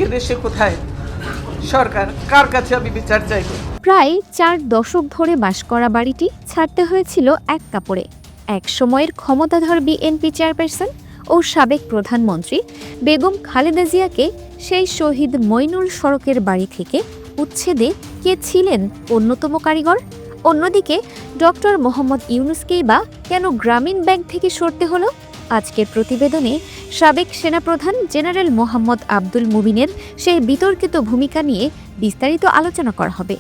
আজকে দেশে কোথায় সরকার, কার কাছে আমি বিচার চাইব? প্রায় 4 দশক ধরে বাস করা বাড়িটি ছাড়তে হয়েছিল এক কাপড়ে। এক সময়ের ক্ষমতাধর বিএনপি চেয়ারপারসন ও সাবেক প্রধানমন্ত্রী বেগম খালেদা জিয়াকে সেই শহীদ মইনুল সড়কের বাড়ি থেকে উচ্ছেদে কে ছিলেন অন্যতম কারিগর? অন্যদিকে ডক্টর মোহাম্মদ ইউনূসকেই বা কেন গ্রামীণ ব্যাংক থেকে সরতে হলো? আজকের প্রতিবেদনে সাবেক সেনাপ্রধান জেনারেল মোহাম্মদ আব্দুল মুবিনের সেই বিতর্কিত ভূমিকা নিয়ে বিস্তারিত আলোচনা করা হবে।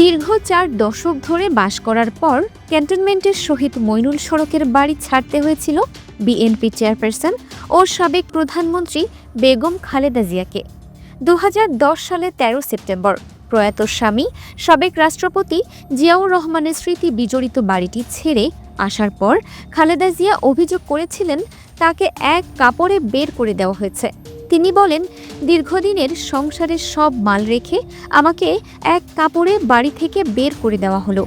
দীর্ঘ 4 দশক ধরে বাস করার পর ক্যান্টনমেন্টের শহীদ মইনুল সড়কের বাড়ি ছাড়তে হয়েছিল বিএনপি চেয়ারপারসন ও সাবেক প্রধানমন্ত্রী বেগম খালেদা জিয়াকে। 2010 সালে 13 সেপ্টেম্বর প্রয়াত স্বামী সাবেক রাষ্ট্রপতি জিয়াউর রহমানের স্মৃতি বিজড়িত বাড়িটি ছেড়ে আসার পর খালেদা জিয়া অভিযোগ করেছিলেন তাকে এক কাপড়ে বের করে দেওয়া হয়েছে। তিনি বলেন, দীর্ঘদিনের সংসারের সব মাল রেখে আমাকে এক কাপড়ে বাড়ি থেকে বের করে দেওয়া হলো।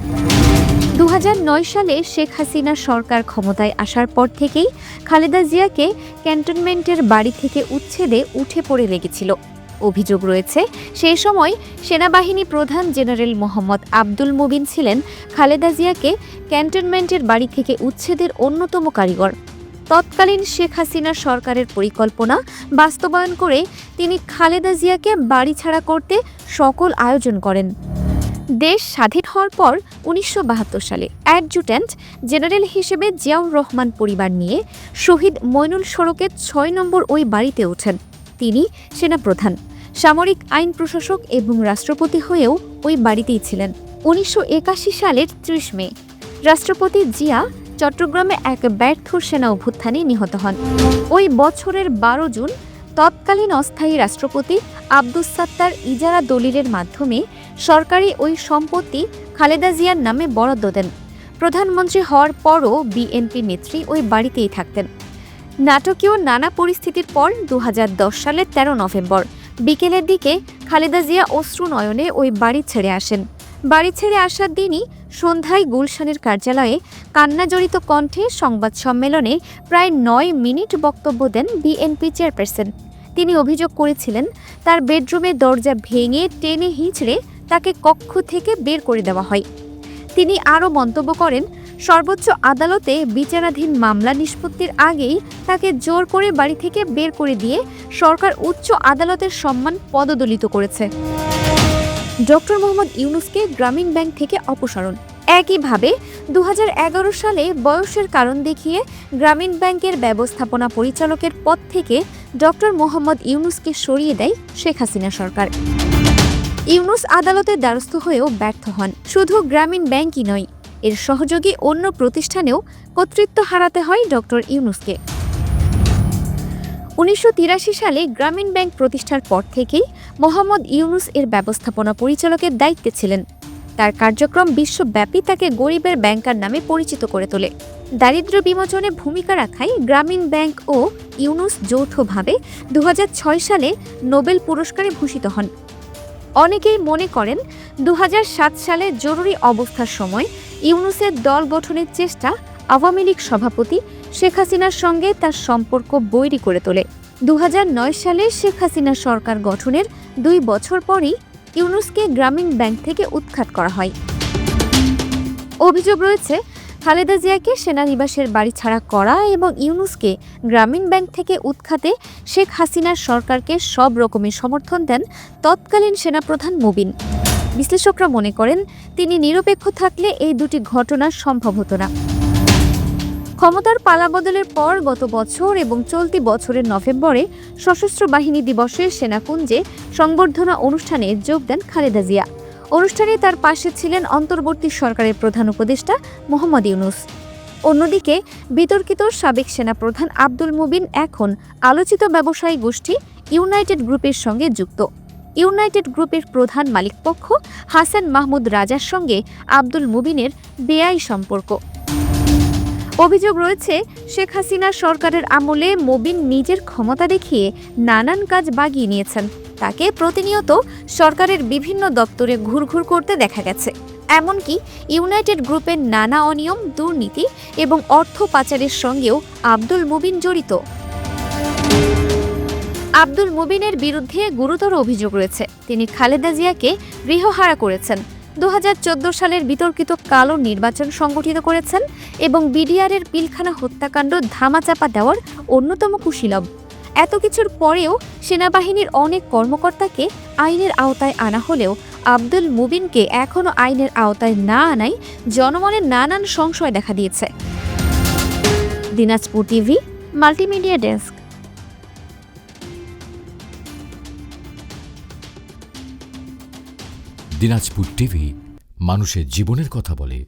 2009 সালে শেখ হাসিনা সরকার ক্ষমতায় আসার পর থেকেই খালেদা জিয়াকে ক্যান্টনমেন্টের বাড়ি থেকে উচ্ছেদে উঠে পড়ে লেগেছিল। অভিযোগ রয়েছে, সেই সময় সেনাবাহিনী প্রধান জেনারেল মোহাম্মদ আব্দুল মুবিন ছিলেন খালেদা জিয়াকে ক্যান্টনমেন্টের বাড়ি থেকে উচ্ছেদের অন্যতম কারিগর। তৎকালীন শেখ হাসিনা সরকারের পরিকল্পনা বাস্তবায়ন করে তিনি খালেদা জিয়াকে বাড়ি ছাড়া করতে সকল আয়োজন করেন। দেশ স্বাধীন হওয়ার পর 1972 সালে অ্যাডজুট্যান্ট জেনারেল হিসেবে জিয়াউর রহমান পরিবার নিয়ে শহীদ মইনুল সড়কের 6 নম্বর ওই বাড়িতে ওঠেন। তিনি সেনাপ্রধান, সামরিক আইন প্রশাসক এবং রাষ্ট্রপতি হয়েও ওই বাড়িতেই ছিলেন। 1981 সালের 30 মে রাষ্ট্রপতি জিয়া চট্টগ্রামে এক ব্যর্থ সেনা অভ্যুত্থানে নিহত হন। ওই বছরের 12 জুন তৎকালীন অস্থায়ী রাষ্ট্রপতি আব্দুস সাত্তার ইজারা দলিলের মাধ্যমে সরকারি ওই সম্পত্তি খালেদা জিয়ার নামে বরাদ্দ দেন। প্রধানমন্ত্রী হওয়ার পরও বিএনপি নেত্রী ওই বাড়িতেই থাকতেন। নাটকীয় নানা পরিস্থিতির পর 2010 সালের 13 নভেম্বর বিকেলের দিকে খালেদা জিয়া অশ্রু নয়নে ওই বাড়ি ছেড়ে আসেন। বাড়ি ছেড়ে আসার দিনই সন্ধ্যায় গুলশানের কার্যালয়ে কান্নাজড়িত কণ্ঠে সংবাদ সম্মেলনে প্রায় 9 মিনিট বক্তব্য দেন বিএনপি চেয়ারপারসন। তিনি অভিযোগ করেছিলেন তার বেডরুমের দরজা ভেঙে টেনে হিঁচড়ে তাকে কক্ষ থেকে বের করে দেওয়া হয়। তিনি আরও মন্তব্য করেন, সর্বোচ্চ আদালতে বিচারাধীন মামলা নিষ্পত্তির আগেই তাকে জোর করে বাড়ি থেকে বের করে দিয়ে সরকার উচ্চ আদালতের সম্মান পদদলিত করেছে। ডক্টর মোহাম্মদ ইউনূসকে গ্রামীণ ব্যাংক থেকে অপসারণ। একইভাবে 2011 সালে বয়সের কারণ দেখিয়ে গ্রামীণ ব্যাংকের ব্যবস্থাপনা পরিচালকের পদ থেকে ডক্টর মোহাম্মদ ইউনূসকে সরিয়ে দেয় শেখ হাসিনা সরকার। ইউনূস আদালতের দ্বারস্থ হয়েও ব্যর্থ হন। শুধু গ্রামীণ ব্যাংকই নয়, এর সহযোগী অন্য প্রতিষ্ঠানেও কর্তৃত্ব হারাতে হয় ডক্টর ইউনূসকে। 1983 সালে গ্রামীণ ব্যাংক প্রতিষ্ঠার পর থেকেই মোহাম্মদ ইউনূস এর ব্যবস্থাপনা পরিচালকের দায়িত্বে ছিলেন। তার কার্যক্রম বিশ্বব্যাপী তাকে গরিবের ব্যাংকার নামে পরিচিত করে তোলে। দারিদ্র্য বিমোচনে ভূমিকা রাখায় গ্রামীণ ব্যাংক ও ইউনূস যৌথভাবে 2006 সালে নোবেল পুরস্কারে ভূষিত হন। অনেকেই মনে করেন 2007 সালে জরুরি অবস্থার সময় ইউনূসের দল গঠনের চেষ্টা আওয়ামী লীগ সভাপতি শেখ হাসিনার সঙ্গে তার সম্পর্ক বৈরী করে তোলে। 2009 সালে শেখ হাসিনা সরকার গঠনের 2 বছর পরই ইউনূসকে গ্রামীণ ব্যাংক থেকে উৎখাত করা হয়। অভিযোগ রয়েছে, খালেদা জিয়াকে সেনানিবাসের বাড়ি ছাড়া করা এবং ইউনূসকে গ্রামীণ ব্যাংক থেকে উৎখাতে শেখ হাসিনার সরকারকে সব রকমের সমর্থন দেন তৎকালীন সেনাপ্রধান মুবিন। বিশ্লেষকরা মনে করেন, তিনি নিরপেক্ষ থাকলে এই দুটি ঘটনা সম্ভব হতো না। ক্ষমতার পালাবদলের পর গত বছর এবং চলতি বছরের নভেম্বরে সশস্ত্র বাহিনী দিবসের সেনাকুঞ্জে সংবর্ধনা অনুষ্ঠানে যোগ দেন খালেদা জিয়া। অনুষ্ঠানে তার পাশে ছিলেন অন্তর্বর্তী সরকারের প্রধান উপদেষ্টা মোহাম্মদ ইউনূস। অন্যদিকে বিতর্কিত সাবেক সেনাপ্রধান আব্দুল মুবিন এখন আলোচিত ব্যবসায়ী গোষ্ঠী ইউনাইটেড গ্রুপের সঙ্গে যুক্ত। ইউনাইটেড গ্রুপের প্রধান মালিকপক্ষ হাসান মাহমুদ রাজার সঙ্গে আব্দুল মুবিনের বেআই সম্পর্ক। অভিযোগ রয়েছে, শেখ হাসিনা সরকারের আমলে মুবিন নিজের ক্ষমতা দেখিয়ে নানান কাজ বাগিয়ে নিয়েছেন। তাকে প্রতিনিয়ত সরকারের বিভিন্ন দপ্তরে ঘুরঘুর করতে দেখা গেছে। এমনকি ইউনাইটেড গ্রুপের নানা অনিয়ম, দুর্নীতি এবং অর্থ পাচারের সঙ্গেও আব্দুল মুবিন জড়িত। আব্দুল মুবিনের বিরুদ্ধে গুরুতর অভিযোগ রয়েছে। তিনি খালেদা জিয়াকে গৃহহারা করেছেন, 2014 সালের বিতর্কিত কালো নির্বাচন সংগঠিত করেছেন এবং বিডিআরের পিলখানা হত্যাকাণ্ড ধামাচাপা দেওয়ার অন্যতম কুশীলব। এত কিছুর পরেও সেনাবাহিনীর অনেক কর্মকর্তাকে আইনের আওতায় আনা হলেও আব্দুল মুবিনকে এখনও আইনের আওতায় না আনায় জনমনের নানান সংশয় দেখা দিয়েছে। Dinajpur TV, multimedia desk. Dinajpur TV মানুষের জীবনের কথা বলে।